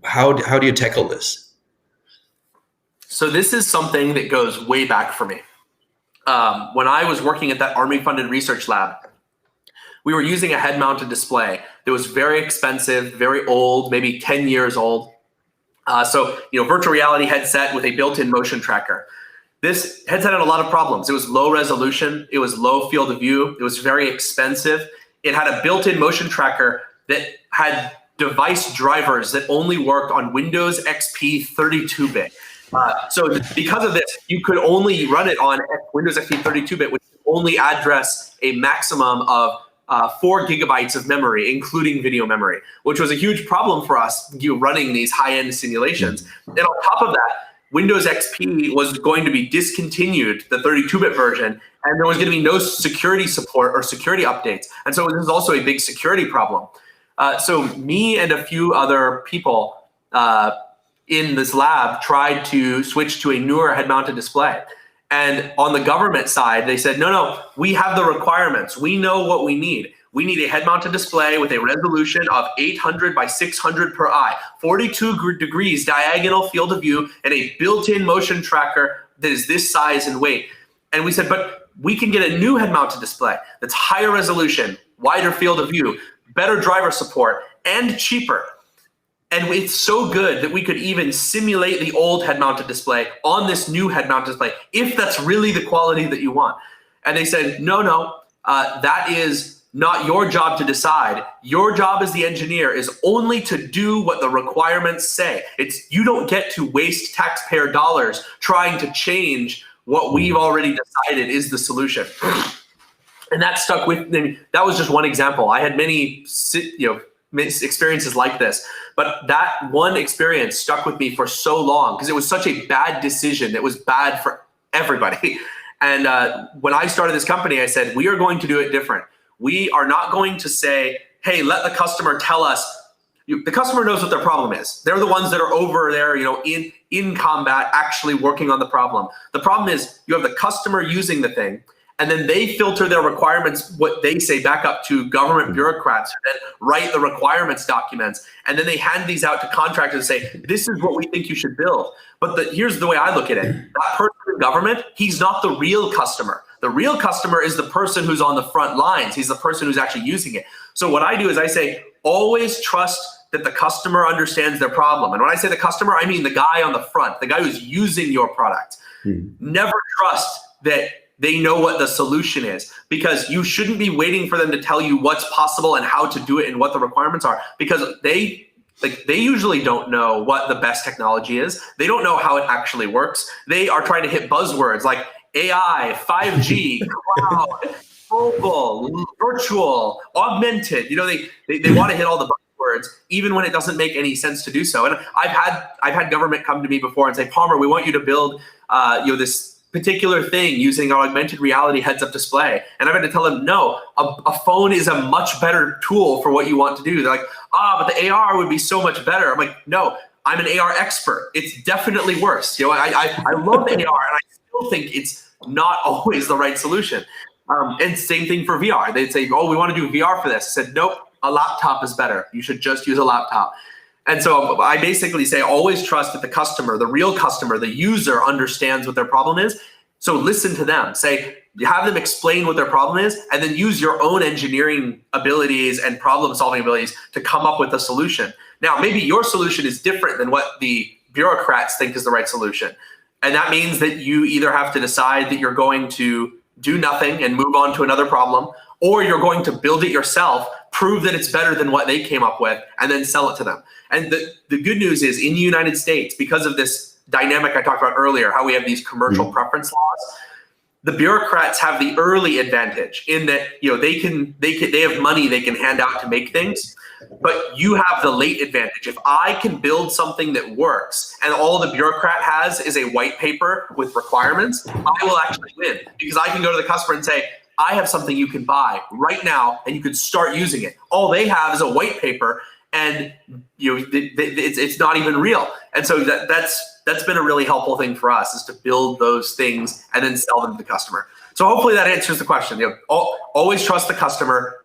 how do you tackle this? So this is something that goes way back for me. When I was working at that Army-funded research lab, we were using a head-mounted display that was very expensive, very old, maybe 10 years old. So virtual reality headset with a built-in motion tracker. This headset had a lot of problems. It was low resolution. It was low field of view. It was very expensive. It had a built-in motion tracker that had device drivers that only worked on Windows XP 32-bit. So because of this, you could only run it on Windows XP 32-bit, which could only address a maximum of 4 gigabytes of memory, including video memory, which was a huge problem for us running these high-end simulations. And on top of that, Windows XP was going to be discontinued, the 32-bit version, and there was going to be no security support or security updates. And so this is also a big security problem. So me and a few other people in this lab tried to switch to a newer head-mounted display. And on the government side, they said, no, we have the requirements. We know what we need. We need a head-mounted display with a resolution of 800 by 600 per eye, 42 degrees diagonal field of view, and a built-in motion tracker that is this size and weight. And we said, but we can get a new head-mounted display that's higher resolution, wider field of view, better driver support, and cheaper. And it's so good that we could even simulate the old head-mounted display on this new head-mounted display, if that's really the quality that you want. And they said, no, that is not your job to decide. Your job as the engineer is only to do what the requirements say. You don't get to waste taxpayer dollars trying to change what we've already decided is the solution. And that stuck with me. That was just one example. I had many experiences like this. But that one experience stuck with me for so long because it was such a bad decision. It was bad for everybody. And when I started this company, I said, we are going to do it different. We are not going to say, hey, let the customer tell us. The customer knows what their problem is. They're the ones that are over there, in combat, actually working on the problem. The problem is you have the customer using the thing, and then they filter their requirements, what they say, back up to government bureaucrats who then write the requirements documents. And then they hand these out to contractors and say, this is what we think you should build. But here's the way I look at it. That person in government, he's not the real customer. The real customer is the person who's on the front lines. He's the person who's actually using it. So what I do is I say, always trust that the customer understands their problem. And when I say the customer, I mean the guy on the front, the guy who's using your product. Never trust that they know what the solution is, because you shouldn't be waiting for them to tell you what's possible and how to do it and what the requirements are, because they usually don't know what the best technology is. They don't know how it actually works. They are trying to hit buzzwords like AI, 5G, cloud, mobile, virtual, augmented. They want to hit all the buzzwords, even when it doesn't make any sense to do so. And I've had government come to me before and say, Palmer, we want you to build this particular thing using an augmented reality heads-up display. And I've had to tell them, no, a phone is a much better tool for what you want to do. They're like, but the AR would be so much better. I'm like, no, I'm an AR expert. It's definitely worse. I love AR, and I still think it's not always the right solution. And same thing for VR. They'd say, oh, we want to do VR for this. I said, nope, a laptop is better. You should just use a laptop. And so I basically say, always trust that the customer, the real customer, the user understands what their problem is. So listen to them. Say, have them explain what their problem is, and then use your own engineering abilities and problem-solving abilities to come up with a solution. Now, maybe your solution is different than what the bureaucrats think is the right solution. And that means that you either have to decide that you're going to do nothing and move on to another problem, or you're going to build it yourself, prove that it's better than what they came up with, and then sell it to them. And the good news is, in the United States, because of this dynamic I talked about earlier, how we have these commercial preference laws, the bureaucrats have the early advantage in that they have money they can hand out to make things, but you have the late advantage. If I can build something that works and all the bureaucrat has is a white paper with requirements, I will actually win, because I can go to the customer and say, I have something you can buy right now and you can start using it. All they have is a white paper, and it's not even real. And so that's been a really helpful thing for us, is to build those things and then sell them to the customer. So hopefully that answers the question. Always trust the customer.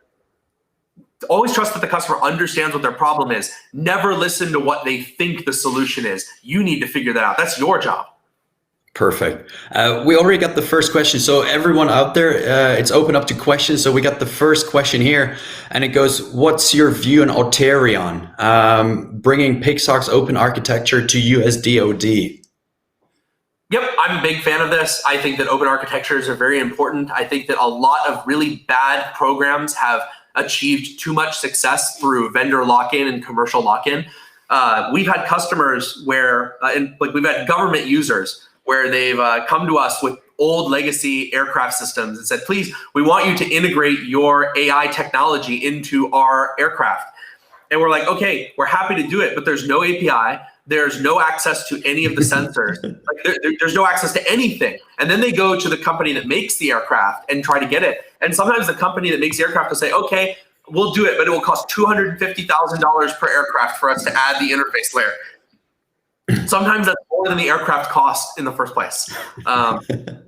Always trust that the customer understands what their problem is. Never listen to what they think the solution is. You need to figure that out. That's your job. Perfect. We already got the first question. So everyone out there, it's open up to questions. So we got the first question here, and it goes, what's your view on Auterion, bringing Pixar's open architecture to US DoD? Yep, I'm a big fan of this. I think that open architectures are very important. I think that a lot of really bad programs have achieved too much success through vendor lock-in and commercial lock-in. We've had customers where, we've had government users where they've come to us with old legacy aircraft systems and said, please, we want you to integrate your AI technology into our aircraft. And we're like, okay, we're happy to do it, but there's no API. There's no access to any of the sensors. There's no access to anything. And then they go to the company that makes the aircraft and try to get it. And sometimes the company that makes the aircraft will say, okay, we'll do it, but it will cost $250,000 per aircraft for us to add the interface layer. Sometimes that's more than the aircraft cost in the first place. And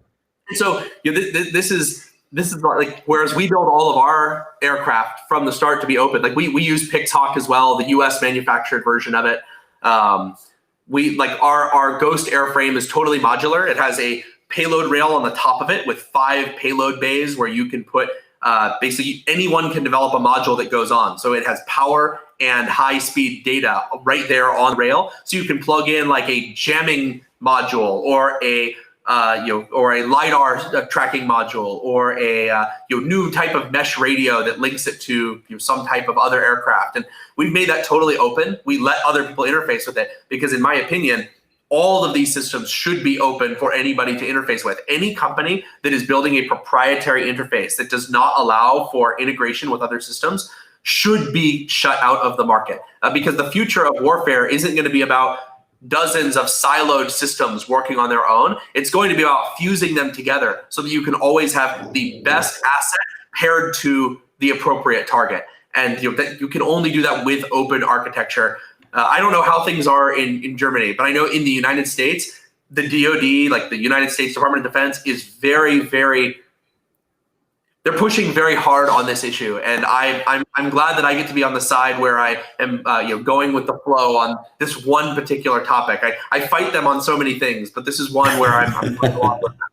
so this is like, whereas we build all of our aircraft from the start to be open. Like we use Pixhawk as well, the US manufactured version of it. Our Ghost airframe is totally modular. It has a payload rail on the top of it with 5 payload bays where you can put basically anyone can develop a module that goes on. So it has power and high-speed data right there on rail. So you can plug in like a jamming module or a LiDAR tracking module or a new type of mesh radio that links it to some type of other aircraft. And we've made that totally open. We let other people interface with it because, in my opinion, all of these systems should be open for anybody to interface with. Any company that is building a proprietary interface that does not allow for integration with other systems should be shut out of the market, because the future of warfare isn't going to be about dozens of siloed systems working on their own. It's going to be about fusing them together so that you can always have the best asset paired to the appropriate target. And you can only do that with open architecture. I don't know how things are in Germany, but I know in the United States, the DoD, like the United States Department of Defense, is very, very, they're pushing very hard on this issue. And I'm glad that I get to be on the side where I am going with the flow on this one particular topic. I fight them on so many things, but this is one where I'm going along with them.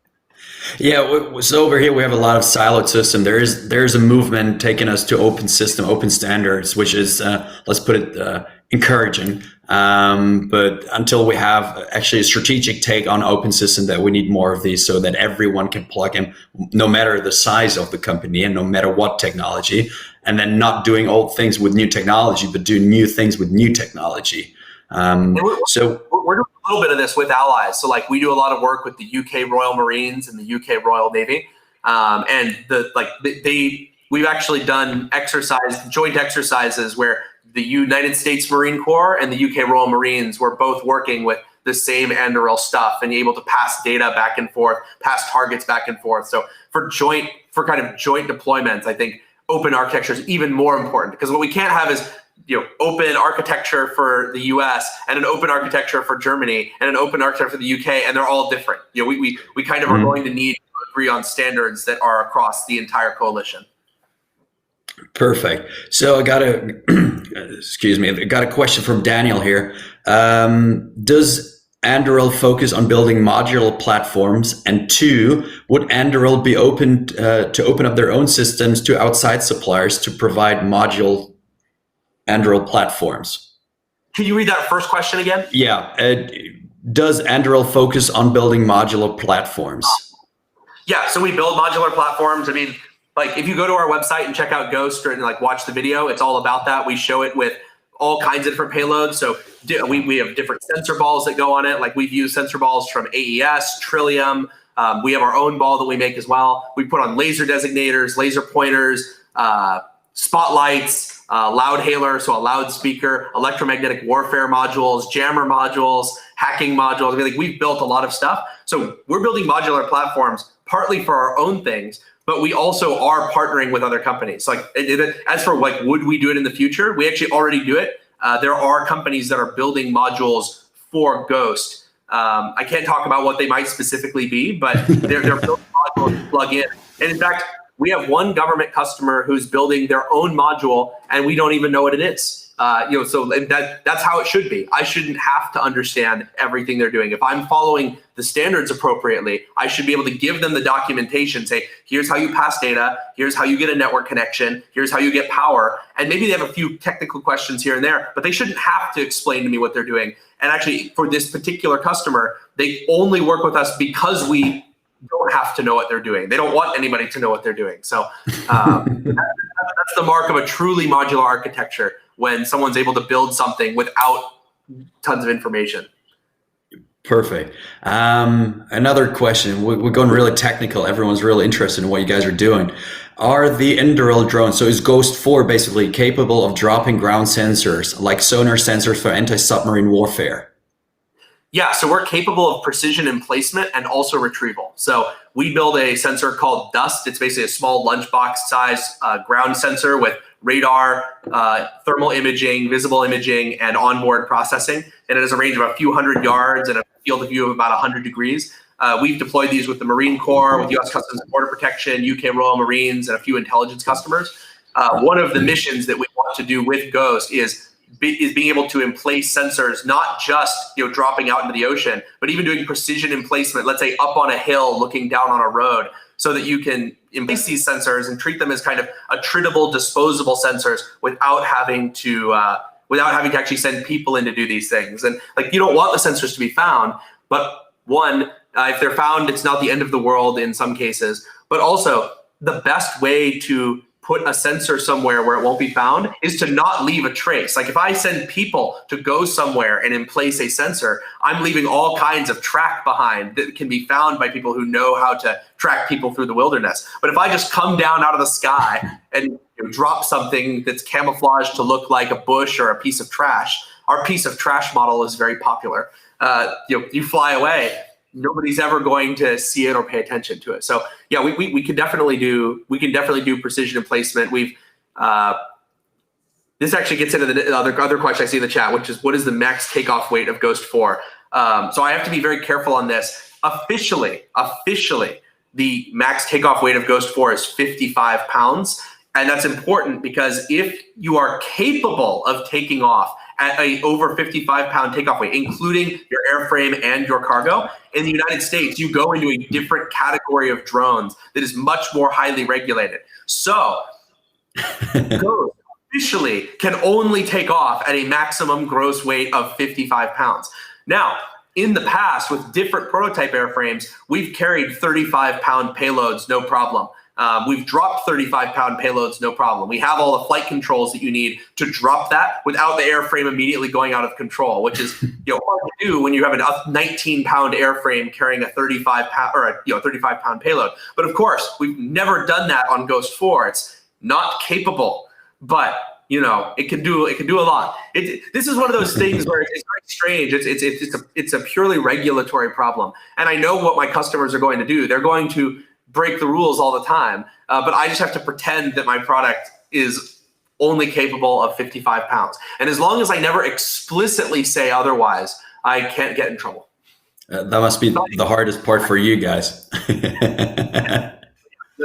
Yeah, so over here we have a lot of siloed system. There's a movement taking us to open system, open standards, which is let's put it encouraging. But until we have actually a strategic take on open system, that we need more of these so that everyone can plug in, no matter the size of the company and no matter what technology, and then not doing old things with new technology, but do new things with new technology. So we're doing a little bit of this with allies. So like we do a lot of work with the UK Royal Marines and the UK Royal Navy. We've actually done joint exercises where the United States Marine Corps and the UK Royal Marines were both working with the same Anduril stuff and able to pass data back and forth, pass targets back and forth. So for kind of joint deployments, I think open architecture is even more important, because what we can't have is open architecture for the US and an open architecture for Germany and an open architecture for the UK, and they're all different. We kind of are going to need to agree on standards that are across the entire coalition. Perfect. So I got I got a question from Daniel here. Does Anduril focus on building modular platforms? And 2, would Anduril be open to open up their own systems to outside suppliers to provide modular Anduril platforms? Can you read that first question again? Yeah. Does Anduril focus on building modular platforms? Yeah, so we build modular platforms. I mean, like if you go to our website and check out Ghost and like watch the video, it's all about that. We show it with all kinds of different payloads. So we have different sensor balls that go on it. Like we've used sensor balls from AES, Trillium. We have our own ball that we make as well. We put on laser designators, laser pointers, spotlights, loudhailer, so a loudspeaker, electromagnetic warfare modules, jammer modules, hacking modules. I mean, like we've built a lot of stuff. So we're building modular platforms partly for our own things, but we also are partnering with other companies. Like as for like, would we do it in the future? We actually already do it. There are companies that are building modules for Ghost. I can't talk about what they might specifically be, but they're building modules to plug in. And in fact, we have one government customer who's building their own module, and we don't even know what it is. So that's how it should be. I shouldn't have to understand everything they're doing. If I'm following the standards appropriately, I should be able to give them the documentation, say, here's how you pass data, here's how you get a network connection, here's how you get power. And maybe they have a few technical questions here and there, but they shouldn't have to explain to me what they're doing. And actually, for this particular customer, they only work with us because we don't have to know what they're doing. They don't want anybody to know what they're doing. So that's the mark of a truly modular architecture, when someone's able to build something without tons of information. Perfect. Another question. We're going really technical. Everyone's really interested in what you guys are doing. Are the Anduril drones, so is Ghost 4 basically capable of dropping ground sensors like sonar sensors for anti-submarine warfare? Yeah, so we're capable of precision emplacement and also retrieval. So we build a sensor called Dust. It's basically a small lunchbox size ground sensor with radar, thermal imaging, visible imaging, and onboard processing. And it has a range of a few hundred yards and a field of view of about 100 degrees. We've deployed these with the Marine Corps, with U.S. Customs and Border Protection, UK Royal Marines, and a few intelligence customers. One of the missions that we want to do with Ghost is being able to emplace sensors, not just dropping out into the ocean, but even doing precision emplacement, let's say up on a hill looking down on a road, so that you can emplace these sensors and treat them as kind of attritable, disposable sensors without having to actually send people in to do these things. And like, you don't want the sensors to be found, but one, if they're found, it's not the end of the world in some cases, but also the best way to put a sensor somewhere where it won't be found is to not leave a trace. Like if I send people to go somewhere and emplace a sensor, I'm leaving all kinds of track behind that can be found by people who know how to track people through the wilderness. But if I just come down out of the sky and drop something that's camouflaged to look like a bush or a piece of trash, our piece of trash model is very popular. You fly away, nobody's ever going to see it or pay attention to it. So yeah, we can definitely do precision emplacement. We've this actually gets into the other question I see in the chat, which is what is the max takeoff weight of Ghost 4? So I have to be very careful on this. Officially, the max takeoff weight of Ghost 4 is 55 pounds. And that's important because if you are capable of taking off at a over 55-pound takeoff weight, including your airframe and your cargo, in the United States, you go into a different category of drones that is much more highly regulated. So Ghost officially can only take off at a maximum gross weight of 55 pounds. Now, in the past, with different prototype airframes, we've carried 35-pound payloads, no problem. We've dropped 35-pound payloads, no problem. We have all the flight controls that you need to drop that without the airframe immediately going out of control, which is hard to do when you have a 19-pound airframe carrying a 35-pound or a 35-pound payload. But of course, we've never done that on Ghost 4. It's not capable. But it can do a lot. This is one of those things where it's very strange. It's a purely regulatory problem, and I know what my customers are going to do. They're going to break the rules all the time, but I just have to pretend that my product is only capable of 55 pounds. And as long as I never explicitly say otherwise, I can't get in trouble. That must be the hardest part for you guys.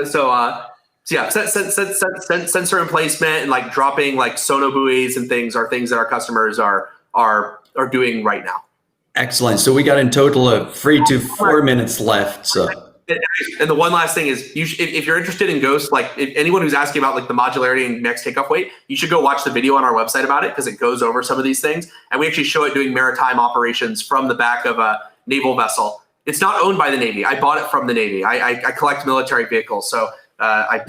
So yeah, sensor emplacement and like dropping like sonobuoys and things are things that our customers are doing right now. Excellent. So we got in total of 3 to 4 minutes left. So. And the one last thing is, if you're interested in Ghost, like if anyone who's asking about like the modularity and max takeoff weight, you should go watch the video on our website about it because it goes over some of these things. And we actually show it doing maritime operations from the back of a naval vessel. It's not owned by the Navy. I bought it from the Navy. I collect military vehicles. So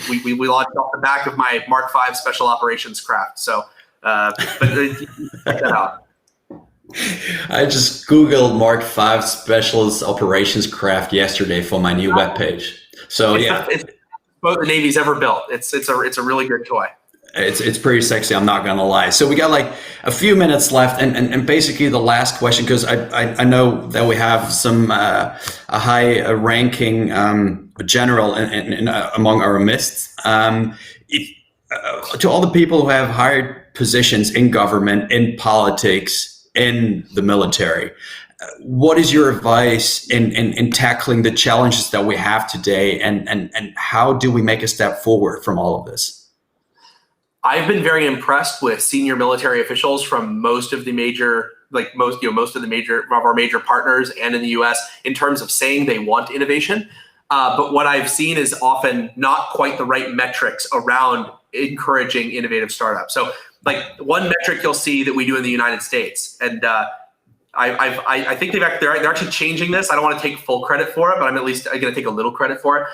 we launched off the back of my Mark V special operations craft. So, but check that out. I just Googled Mark V Specialist Operations Craft yesterday for my new webpage. So yeah, it's both the Navy's ever built. It's a really good toy. It's pretty sexy. I'm not gonna lie. So we got like a few minutes left, and basically the last question, because I know that we have some a high ranking general in among our midst. To all the people who have higher positions in government, in politics, in the military, what is your advice in tackling the challenges that we have today, and how do we make a step forward from all of this? I've been very impressed with senior military officials from most of the major, most of our major partners and in the US in terms of saying they want innovation. But what I've seen is often not quite the right metrics around encouraging innovative startups. So like one metric you'll see that we do in the United States, and I think they're actually changing this. I don't want to take full credit for it, but I'm at least going to take a little credit for it.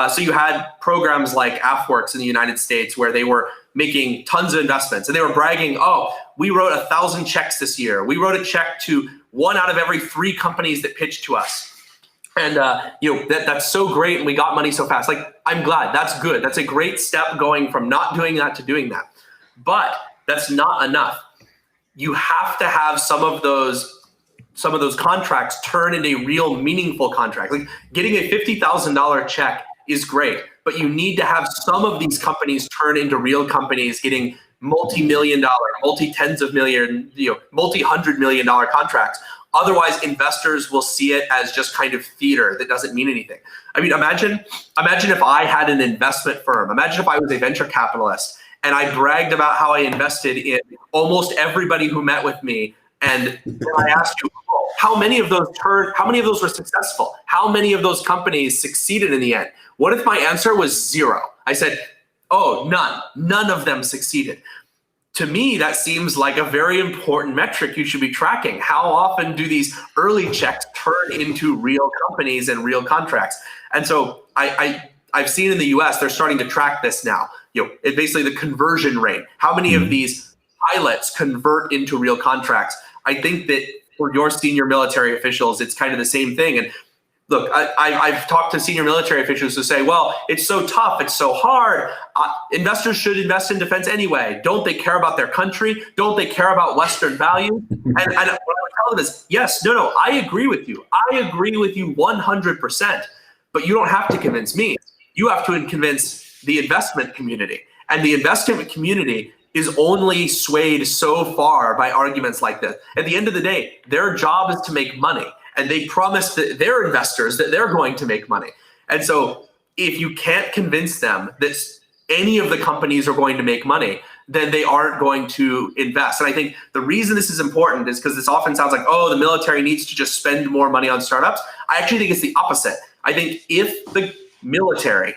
So you had programs like AFWorks in the United States where they were making tons of investments, and they were bragging, "Oh, we wrote 1,000 checks this year. We wrote a check to 1 out of every 3 companies that pitched to us." And that's so great, and we got money so fast. Like, I'm glad. That's good. That's a great step going from not doing that to doing that. But that's not enough. You have to have some of those contracts turn into a real meaningful contract. Like getting a $50,000 check is great, but you need to have some of these companies turn into real companies getting multi-million-dollar, multi-tens of million, multi-$100 million contracts. Otherwise, investors will see it as just kind of theater that doesn't mean anything. I mean, imagine if I had an investment firm. Imagine if I was a venture capitalist and I bragged about how I invested in almost everybody who met with me. And then I asked you, how many of those were successful? How many of those companies succeeded in the end? What if my answer was 0? I said, oh, none of them succeeded. To me, that seems like a very important metric you should be tracking. How often do these early checks turn into real companies and real contracts? And so I've seen in the US, they're starting to track this now. It's basically the conversion rate. How many of these pilots convert into real contracts? I think that for your senior military officials, it's kind of the same thing. And look, I've talked to senior military officials who say, well, it's so tough, it's so hard. Investors should invest in defense anyway. Don't they care about their country? Don't they care about Western values? And what I would tell them is, yes, no, I agree with you. I agree with you 100%. But you don't have to convince me. You have to convince the investment community. And the investment community is only swayed so far by arguments like this. At the end of the day, their job is to make money. And they promise that their investors that they're going to make money. And so if you can't convince them that any of the companies are going to make money, then they aren't going to invest. And I think the reason this is important is because this often sounds like, oh, the military needs to just spend more money on startups. I actually think it's the opposite. I think if the military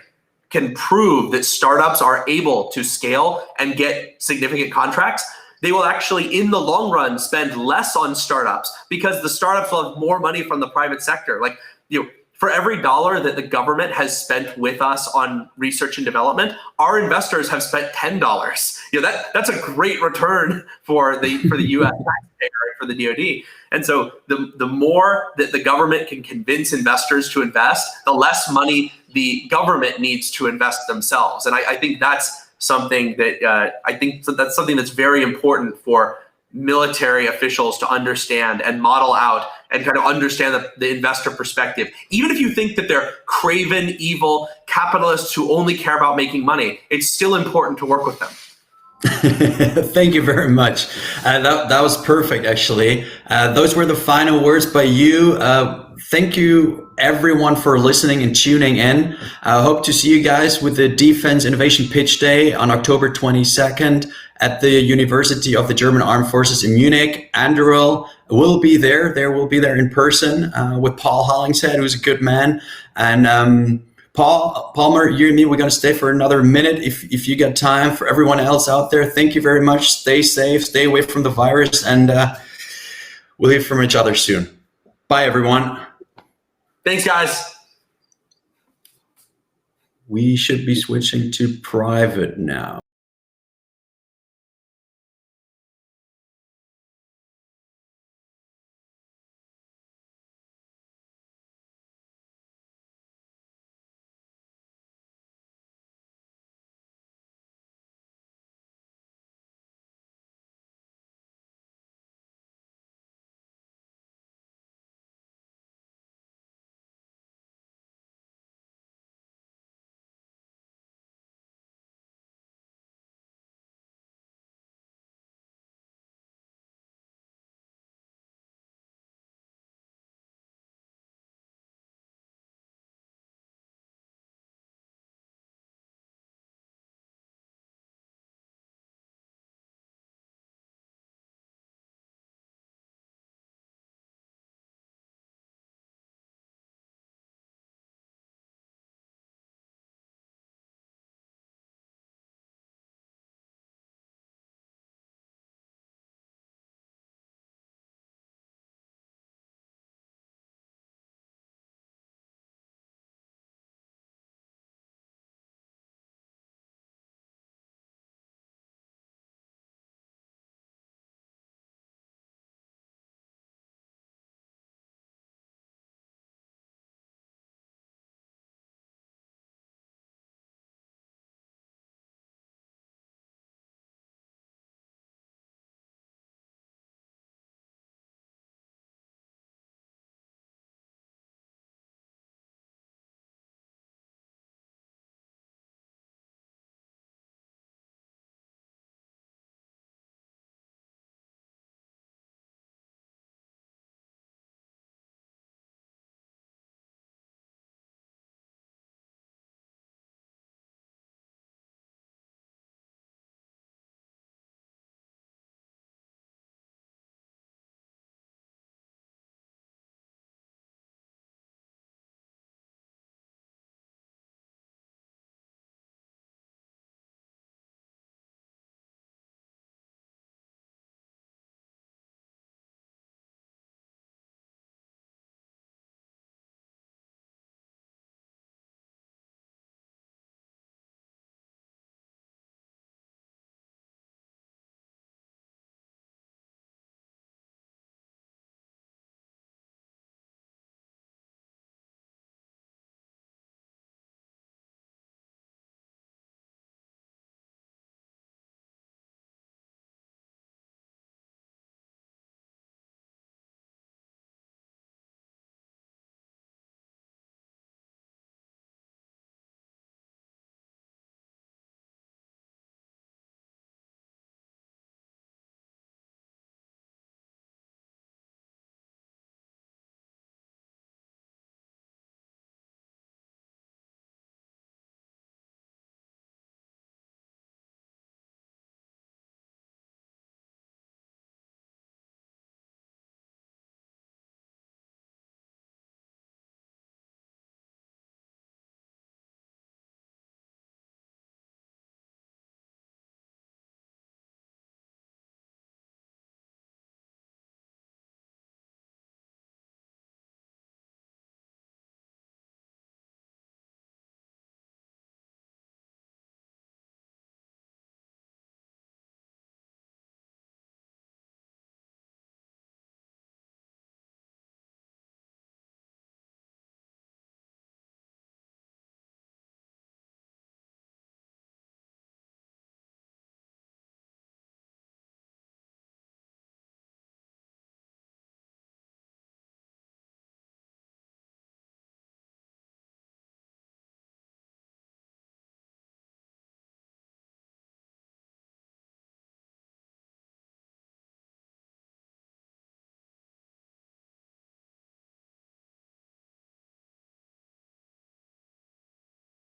can prove that startups are able to scale and get significant contracts, they will actually, in the long run, spend less on startups because the startups will have more money from the private sector. Like, for every dollar that the government has spent with us on research and development, our investors have spent $10. That's a great return for the U.S. taxpayer, for the DoD. And so the more that the government can convince investors to invest, the less money the government needs to invest themselves. And I think that's something that I think that's something that's very important for military officials to understand and model out and kind of understand the investor perspective. Even if you think that they're craven, evil capitalists who only care about making money, it's still important to work with them. Thank you very much. That was perfect, actually. Those were the final words by you. Thank you, everyone, for listening and tuning in. I hope to see you guys with the Defense Innovation Pitch Day on October 22nd at the University of the German Armed Forces in Munich. Andrew will be there. We'll be there in person with Paul Hollingshead, who's a good man. And Palmer, you and me, we're going to stay for another minute if you got time. For everyone else out there, thank you very much. Stay safe, stay away from the virus, and we'll hear from each other soon. Bye, everyone. Thanks, guys. We should be switching to private now.